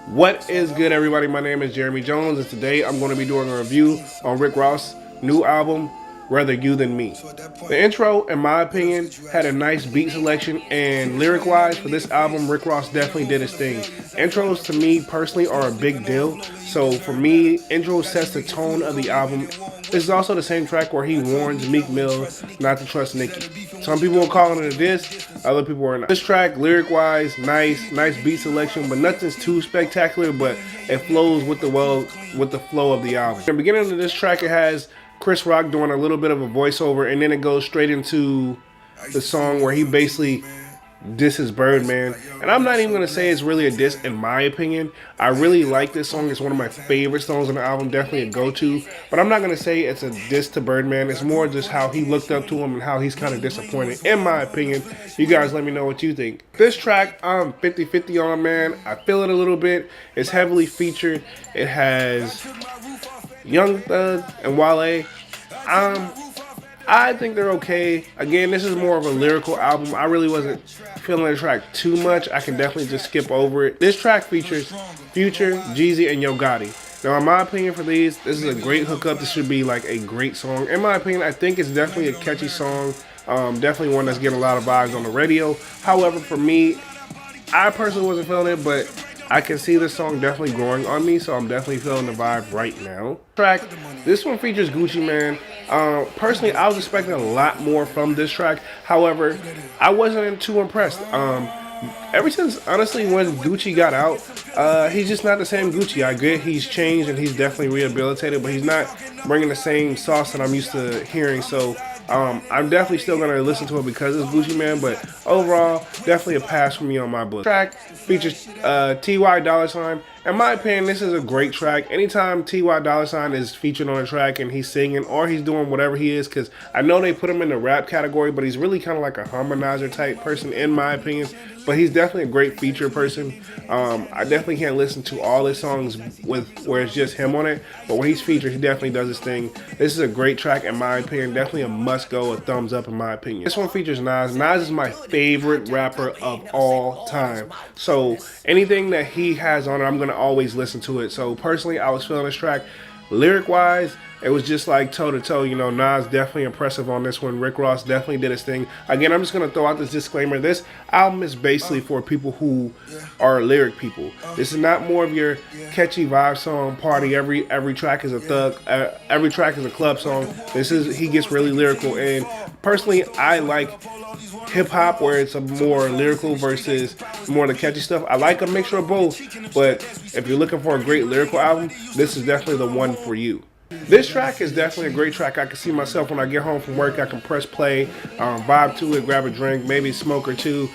What is good, everybody? My name is Jeremy Jones, and today I'm going to be doing a review on Rick Ross' new album, Rather You Than Me. The intro, in my opinion, had a nice beat selection, and lyric-wise for this album, Rick Ross definitely did his thing. Intros, to me, personally, are a big deal, so for me, intro sets the tone of the album. This is also the same track where he warns Meek Mill not to trust Nicki. Some people are calling it a diss, other people are not. This track, lyric-wise, nice beat selection, but nothing's too spectacular, but it flows with the flow of the album. In the beginning of this track, it has Chris Rock doing a little bit of a voiceover, and then it goes straight into the song where he basically disses Birdman. And I'm not even going to say it's really a diss in my opinion. I really like this song. It's one of my favorite songs on the album, definitely a go-to. But I'm not going to say it's a diss to Birdman. It's more just how he looked up to him and how he's kind of disappointed, in my opinion. You guys let me know what you think. This track, I'm 50-50 on, man. I feel it a little bit. It's heavily featured. It has Young Thug and Wale. I think they're okay. Again, this is more of a lyrical album. I really wasn't feeling the track too much. I can definitely just skip over it. This track features Future, Jeezy, and Yo Gotti. Now, in my opinion for these, this is a great hookup. This should be like a great song. In my opinion, I think it's definitely a catchy song. Definitely one that's getting a lot of vibes on the radio. However, for me, I personally wasn't feeling it, but I can see this song definitely growing on me, so I'm definitely feeling the vibe right now. Track, this one features Gucci Mane. Personally, I was expecting a lot more from this track. However, I wasn't too impressed. Ever since, honestly, when Gucci got out, he's just not the same Gucci. I get he's changed and he's definitely rehabilitated, but he's not bringing the same sauce that I'm used to hearing. So I'm definitely still going to listen to it because it's Gucci Mane, but overall, definitely a pass for me on my book. Track features T.Y. Dolla $ign. In my opinion, this is a great track. Anytime T.Y. Dolla $ign is featured on a track and he's singing or he's doing whatever he is, because I know they put him in the rap category, but he's really kind of like a harmonizer type person in my opinion. But he's definitely a great feature person. I definitely can't listen to all his songs where it's just him on it, but when he's featured, he definitely does his thing. This is a great track in my opinion. Definitely a must-go, a thumbs up in my opinion. This one features Nas. Nas is my favorite rapper of all time. So anything that he has on it, I'm going to always listen to it. So personally, I was feeling this track. Lyric-wise, it was just like toe-to-toe. You know, Nas definitely impressive on this one. Rick Ross definitely did his thing. Again, I'm just going to throw out this disclaimer. This album is basically for people who are lyric people. This is not more of your catchy vibe song party. Every track is a thug. Every track is a club song. He gets really lyrical. And personally, I like hip-hop where it's a more lyrical versus more the catchy stuff. I like a mixture of both, but if you're looking for a great lyrical album, this is definitely the one for you. This track is definitely a great track. I can see myself when I get home from work. I can press play, vibe to it, grab a drink, maybe smoke or two,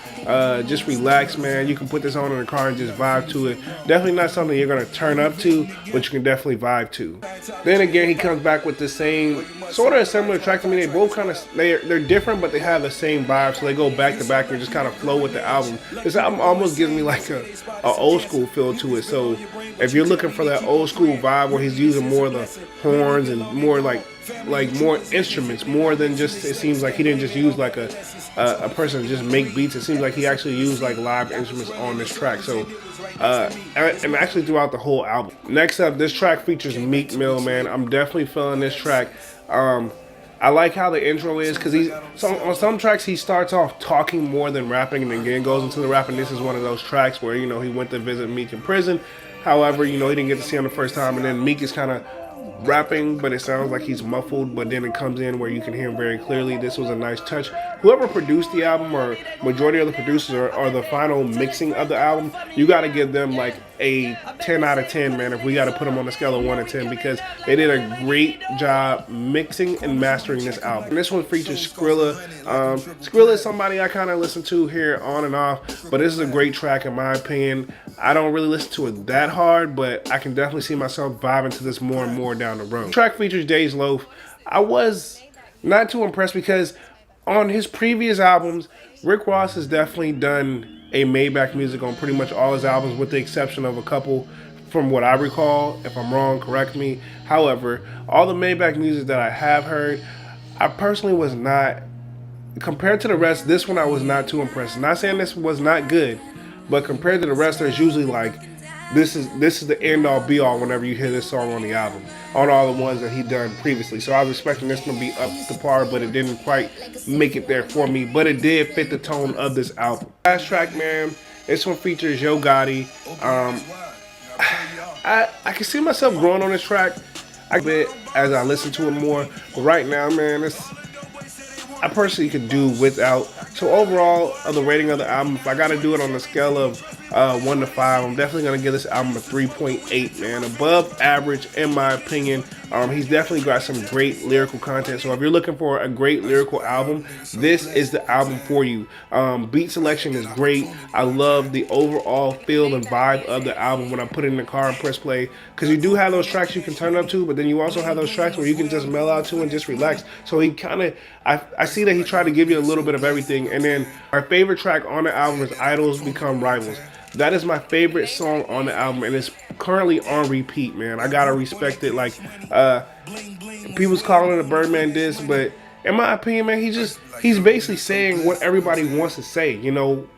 just relax, man. You can put this on in the car and just vibe to it. Definitely not something you're going to turn up to, but you can definitely vibe to. Then again, he comes back with the same, sort of a similar track to me. They both kind of, they're different, but they have the same vibe, so they go back to back and just kind of flow with the album. This album almost gives me like a old school feel to it, so if you're looking for that old school vibe where he's using more of the horns and more like more instruments, more than just, it seems like he didn't just use like a person to just make beats. It seems like he actually used like live instruments on this track. So and actually throughout the whole album. Next up, this track features Meek Mill, man. I'm definitely feeling this track. I like how the intro is, because on some tracks he starts off talking more than rapping, and then goes into the rapping. This is one of those tracks where, you know, he went to visit Meek in prison. However, you know, he didn't get to see him the first time, and then Meek is kind of rapping, but it sounds like he's muffled, but then it comes in where you can hear him very clearly. This was a nice touch. Whoever produced the album, or majority of the producers, or the final mixing of the album, you got to give them like a 10 out of 10, man, if we got to put them on a scale of 1 to 10, because they did a great job mixing and mastering this album. And this one features Scrilla. Scrilla is somebody I kind of listen to here on and off, but this is a great track in my opinion. I don't really listen to it that hard, but I can definitely see myself vibing to this more and more down the road. The track features Day's Loaf. I was not too impressed because on his previous albums, Rick Ross has definitely done a Maybach music on pretty much all his albums, with the exception of a couple, from what I recall. If I'm wrong, correct me. However, all the Maybach music that I have heard, I personally was not, compared to the rest, this one I was not too impressed. Not saying this was not good, but compared to the rest, there's usually like this is the end all be all whenever you hear this song on the album, on all the ones that he done previously. So I was expecting this to be up to par, but it didn't quite make it there for me. But it did fit the tone of this album. Last track, man, this one features Yo Gotti. I can see myself growing on this track a bit as I listen to it more. But right now, man, I personally could do without. So overall, of the rating of the album, if I got to do it on the scale of 1 to 5, I'm definitely going to give this album a 3.8, man. Above average, in my opinion. He's definitely got some great lyrical content. So if you're looking for a great lyrical album, this is the album for you. Beat selection is great. I love the overall feel and vibe of the album when I put it in the car and press play. Because you do have those tracks you can turn up to, but then you also have those tracks where you can just mellow out to and just relax. So he kind of, I see that he tried to give you a little bit of everything. And then our favorite track on the album is Idols Become Rivals. That is my favorite song on the album, and it's currently on repeat, man. I gotta respect it. Like, people's calling it a Birdman diss, but in my opinion, man, he's basically saying what everybody wants to say, you know,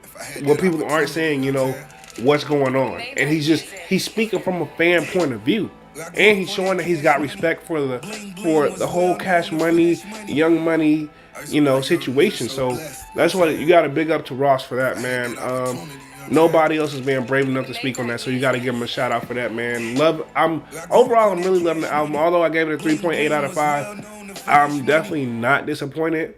what people aren't saying, you know, what's going on. And he's speaking from a fan point of view. And he's showing that he's got respect for the whole Cash Money, Young Money, you know, situation. So that's what you got to big up to Ross for that, man. Nobody else is being brave enough to speak on that, so you got to give him a shout out for that, man. Overall, I'm really loving the album. Although I gave it a 3.8 out of 5, I'm definitely not disappointed.